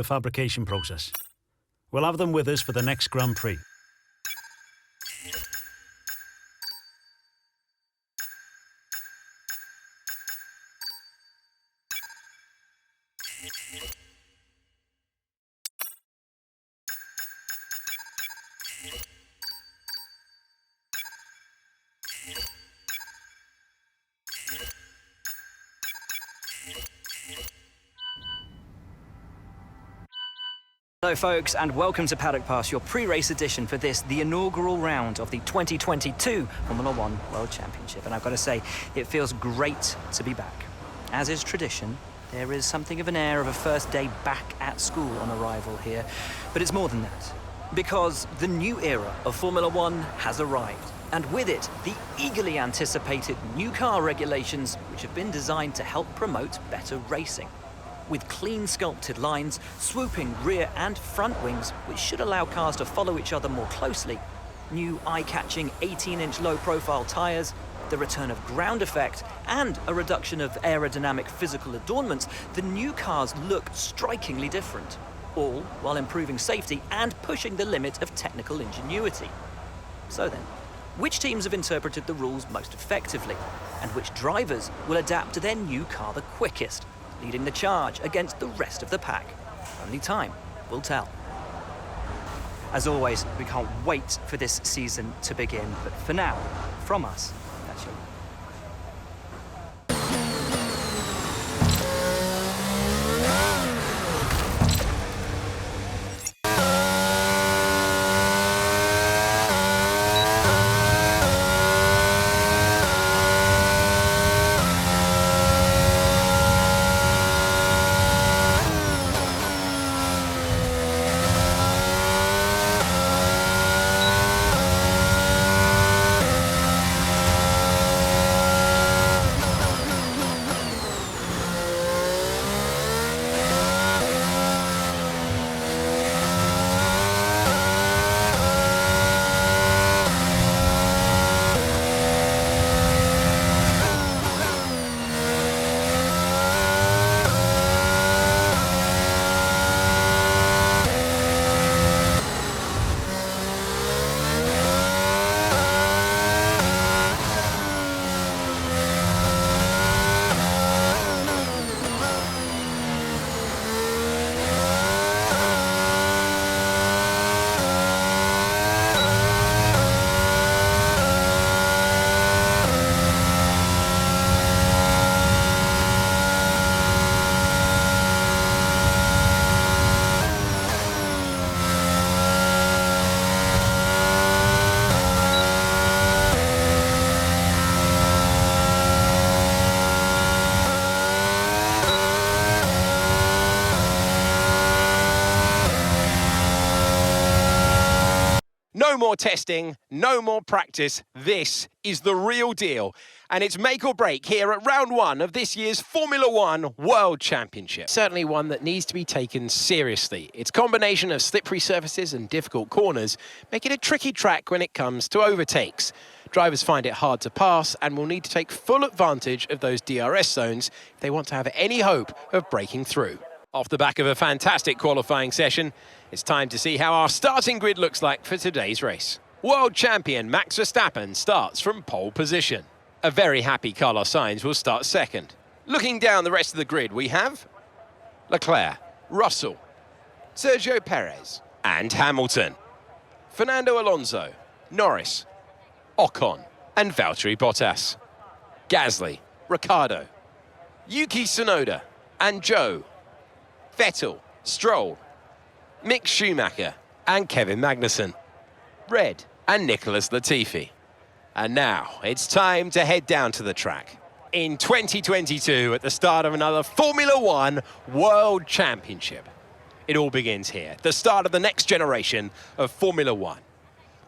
the fabrication process. We'll have them with us for the next Grand Prix. Hello folks, and welcome to Paddock Pass, your pre-race edition for this, the inaugural round of the 2022 Formula One World Championship. And I've got to say, it feels great to be back. As is tradition, there is something of an air of a first day back at school on arrival here. But it's more than that, because the new era of Formula One has arrived. And with it, the eagerly anticipated new car regulations, which have been designed to help promote better racing. With clean sculpted lines, swooping rear and front wings, which should allow cars to follow each other more closely, new eye-catching 18-inch low-profile tyres, the return of ground effect, and a reduction of aerodynamic physical adornments, the new cars look strikingly different, all while improving safety and pushing the limit of technical ingenuity. So then, which teams have interpreted the rules most effectively, and which drivers will adapt to their new car the quickest, leading the charge against the rest of the pack? Only time will tell. As always, we can't wait for this season to begin, but for now, from us, that's your... No more testing, no more practice. This is the real deal. And it's make or break here at round one of this year's Formula One World Championship. Certainly one that needs to be taken seriously. Its combination of slippery surfaces and difficult corners make it a tricky track when it comes to overtakes. Drivers find it hard to pass and will need to take full advantage of those DRS zones if they want to have any hope of breaking through. Off the back of a fantastic qualifying session, it's time to see how our starting grid looks like for today's race. World champion Max Verstappen starts from pole position. A very happy Carlos Sainz will start second. Looking down the rest of the grid, we have Leclerc, Russell, Sergio Perez and Hamilton, Fernando Alonso, Norris, Ocon and Valtteri Bottas, Gasly, Ricciardo, Yuki Tsunoda and Zhou, Vettel, Stroll, Mick Schumacher and Kevin Magnussen, Red and Nicholas Latifi. And now it's time to head down to the track. In 2022, at the start of another Formula One World Championship. It all begins here, the start of the next generation of Formula One.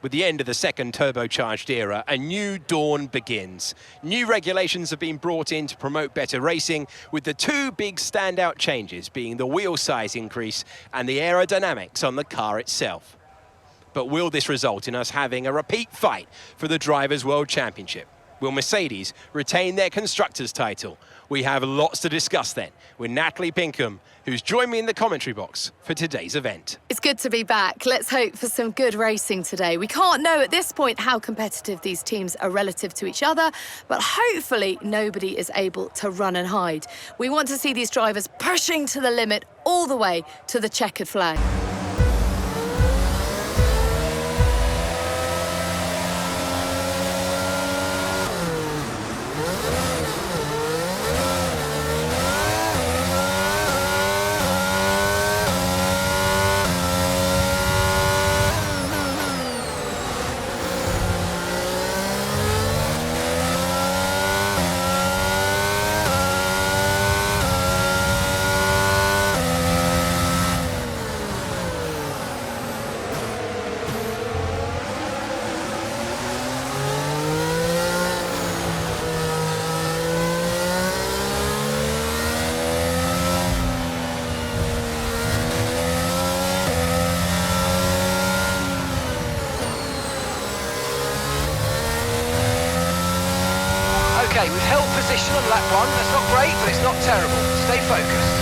With the end of the second turbocharged era, a new dawn begins. New regulations have been brought in to promote better racing, with the two big standout changes being the wheel size increase and the aerodynamics on the car itself. But will this result in us having a repeat fight for the Drivers' World Championship? Will Mercedes retain their constructors' title? We have lots to discuss then with Natalie Pinkham, who's joined me in the commentary box for today's event. It's good to be back. Let's hope for some good racing today. We can't know at this point how competitive these teams are relative to each other, but hopefully nobody is able to run and hide. We want to see these drivers pushing to the limit all the way to the checkered flag. Okay, we've held position on lap 1. That's not great, but it's not terrible. Stay focused.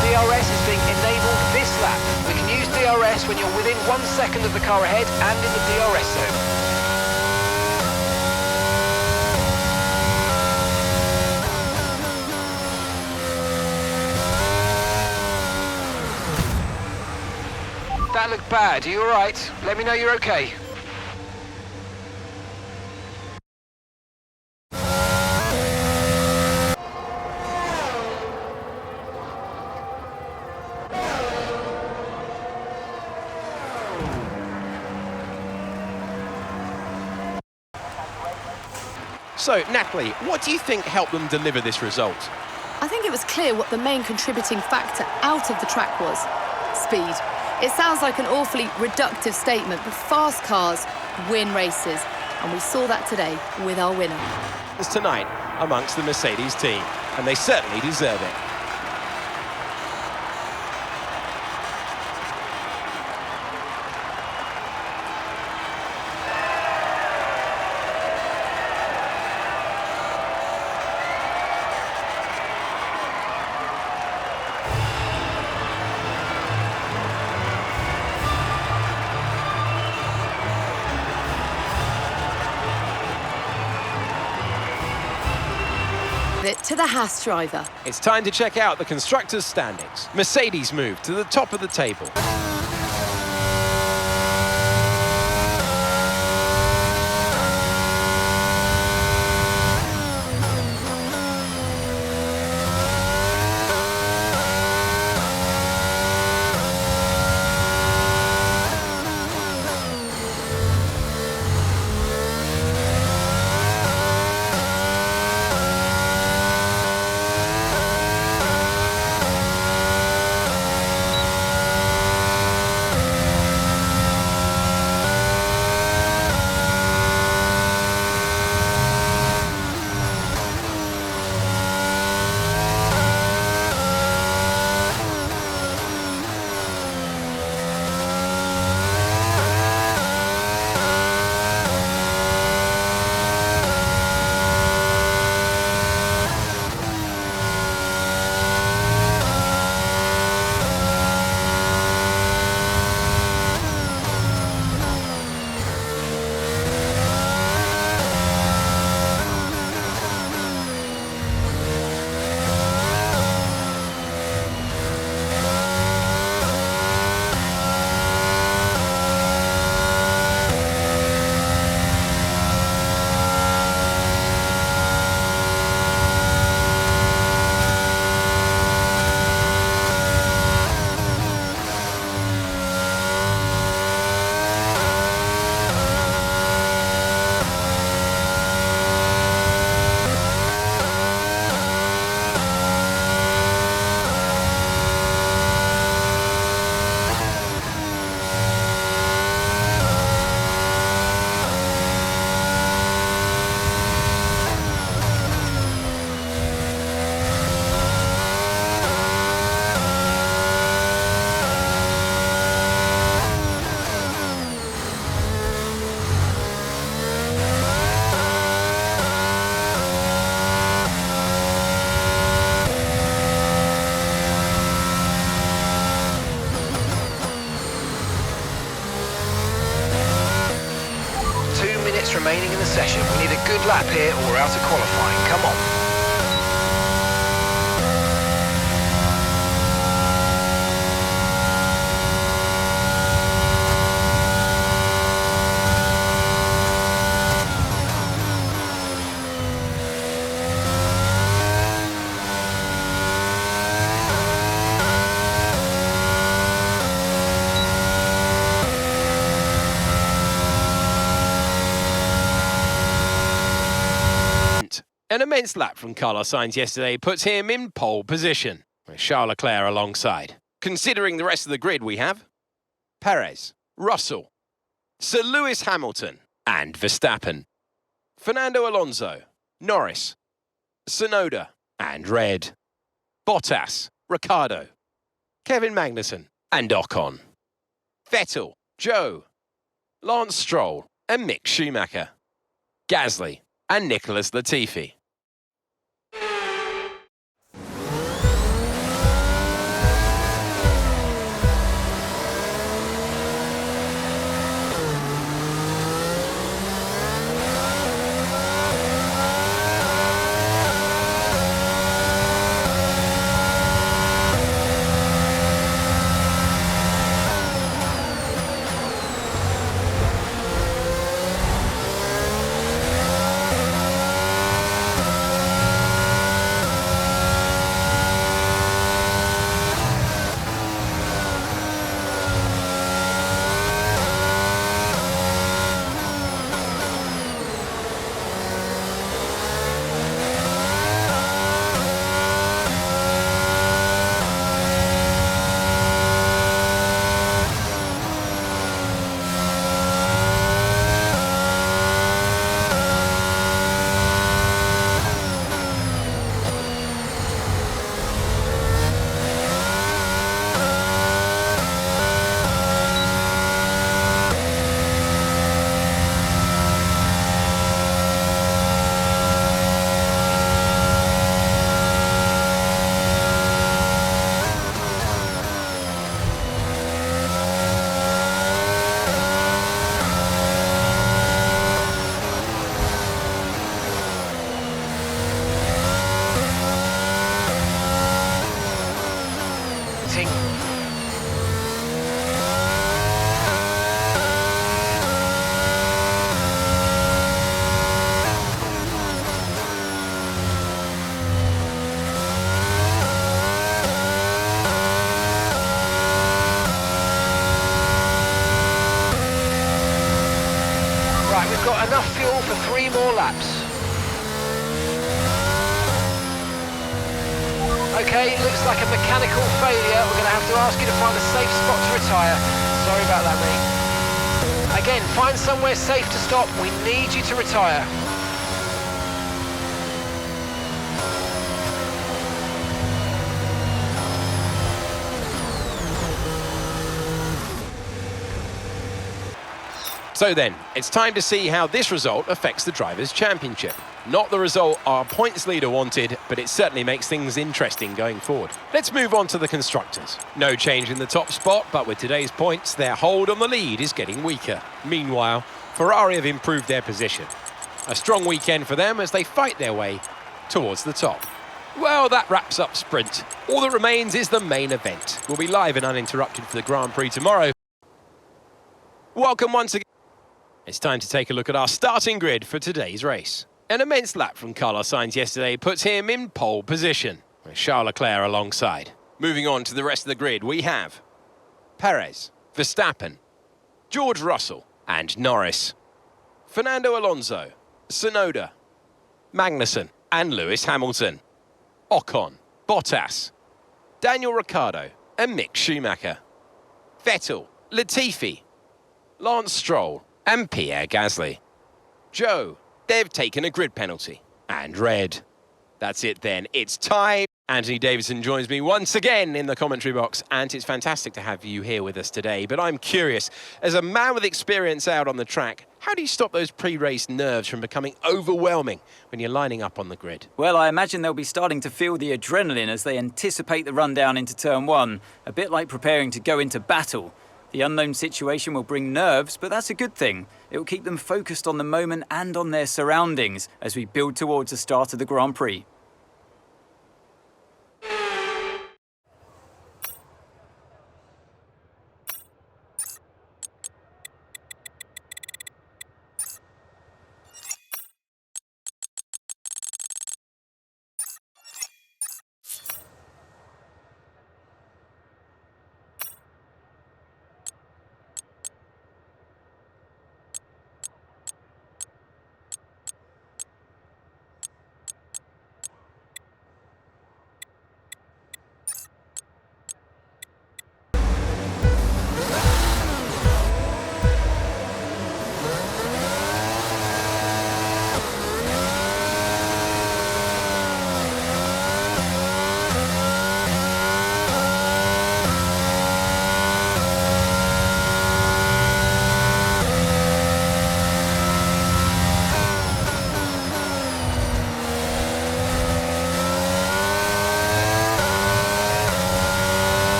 DRS is being enabled this lap. We can use DRS when you're within 1 second of the car ahead and in the DRS zone. That looked bad. Are you all right? Let me know you're okay. So, Natalie, what do you think helped them deliver this result? I think it was clear what the main contributing factor out of the track was: speed. It sounds like an awfully reductive statement, but fast cars win races, and we saw that today with our winner. It's tonight amongst the Mercedes team, and they certainly deserve it. It to the Haas driver. It's time to check out the constructors' standings. Mercedes moved to the top of the table. remaining in the session. We need a good lap here or we're out of qualifying. Come on. An immense lap from Carlos Sainz yesterday puts him in pole position, with Charles Leclerc alongside. Considering the rest of the grid, we have Perez, Russell, Sir Lewis Hamilton and Verstappen, Fernando Alonso, Norris, Tsunoda and Red, Bottas, Ricciardo, Kevin Magnussen and Ocon, Vettel, Joe, Lance Stroll and Mick Schumacher, Gasly and Nicholas Latifi. We've got enough fuel for 3 more laps. Okay, looks like a mechanical failure. We're going to have to ask you to find a safe spot to retire. Sorry about that, mate. Again, find somewhere safe to stop. We need you to retire. So then, it's time to see how this result affects the Drivers' Championship. Not the result our points leader wanted, but it certainly makes things interesting going forward. Let's move on to the Constructors. No change in the top spot, but with today's points, their hold on the lead is getting weaker. Meanwhile, Ferrari have improved their position. A strong weekend for them as they fight their way towards the top. Well, that wraps up Sprint. All that remains is the main event. We'll be live and uninterrupted for the Grand Prix tomorrow. Welcome once again. It's time to take a look at our starting grid for today's race. An immense lap from Carlos Sainz yesterday puts him in pole position, with Charles Leclerc alongside. Moving on to the rest of the grid, we have Perez, Verstappen, George Russell and Norris, Fernando Alonso, Tsunoda, Magnussen and Lewis Hamilton, Ocon, Bottas, Daniel Ricciardo and Mick Schumacher, Vettel, Latifi, Lance Stroll and Pierre Gasly. Joe, they've taken a grid penalty. And Red. That's it then, it's time. Anthony Davison joins me once again in the commentary box, and it's fantastic to have you here with us today. But I'm curious, as a man with experience out on the track, how do you stop those pre-race nerves from becoming overwhelming when you're lining up on the grid? Well, I imagine they'll be starting to feel the adrenaline as they anticipate the run down into turn 1, a bit like preparing to go into battle. The unknown situation will bring nerves, but that's a good thing. It will keep them focused on the moment and on their surroundings as we build towards the start of the Grand Prix.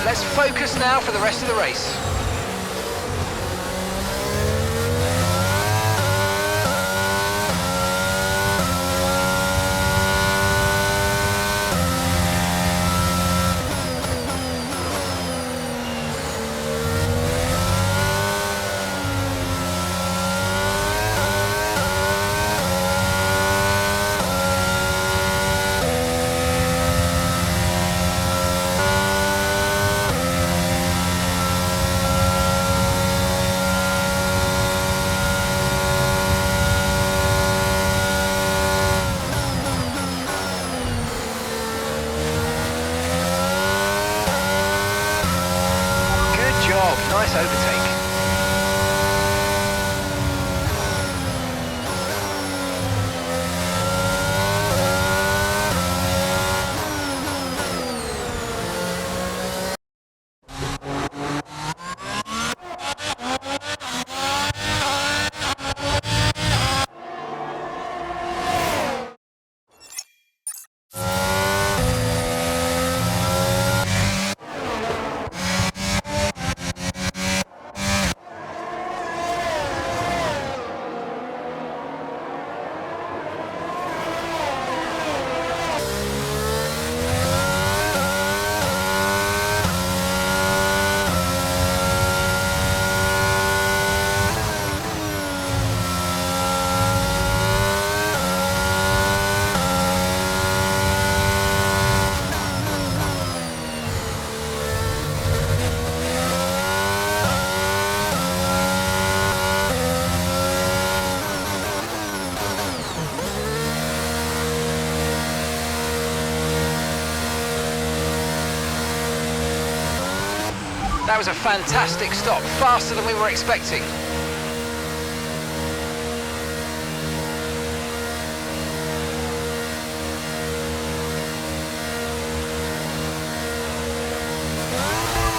Let's focus now for the rest of the race. Nice overtake. That was a fantastic stop, faster than we were expecting.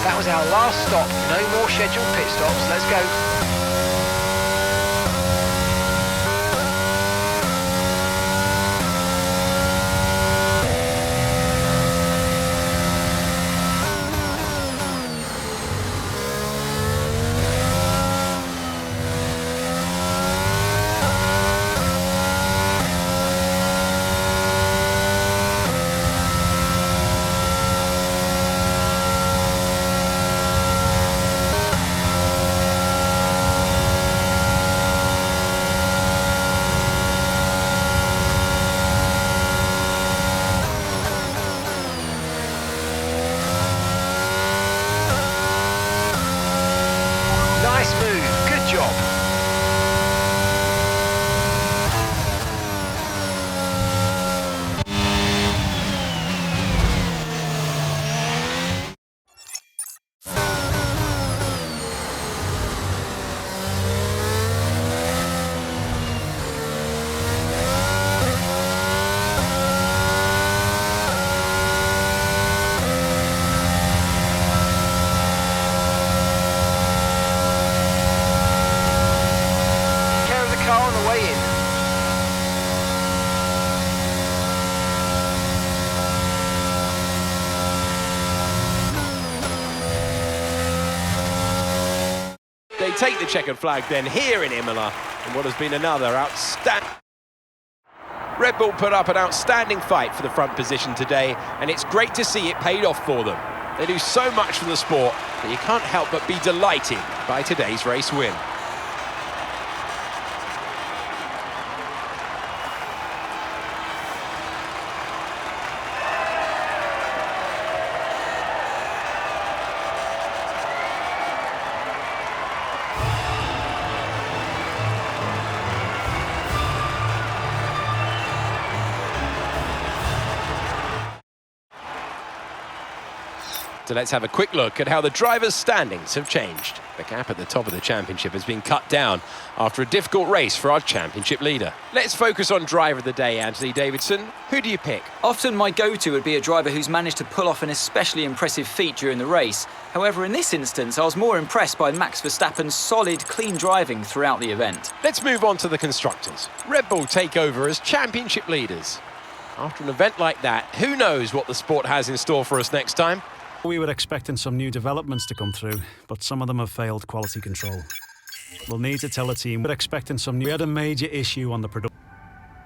That was our last stop, no more scheduled pit stops, let's go. Nice move, good job. take the checkered flag then here in Imola, and what has been another outstanding... Red Bull put up an outstanding fight for the front position today, and it's great to see it paid off for them. They do so much for the sport that you can't help but be delighted by today's race win. So let's have a quick look at how the drivers' standings have changed. The gap at the top of the championship has been cut down after a difficult race for our championship leader. Let's focus on driver of the day, Anthony Davidson. Who do you pick? Often my go-to would be a driver who's managed to pull off an especially impressive feat during the race. However, in this instance, I was more impressed by Max Verstappen's solid, clean driving throughout the event. Let's move on to the constructors. Red Bull take over as championship leaders. After an event like that, who knows what the sport has in store for us next time? We were expecting some new developments to come through, but some of them have failed quality control. We'll need to tell the team we're expecting some new... We had a major issue on the production.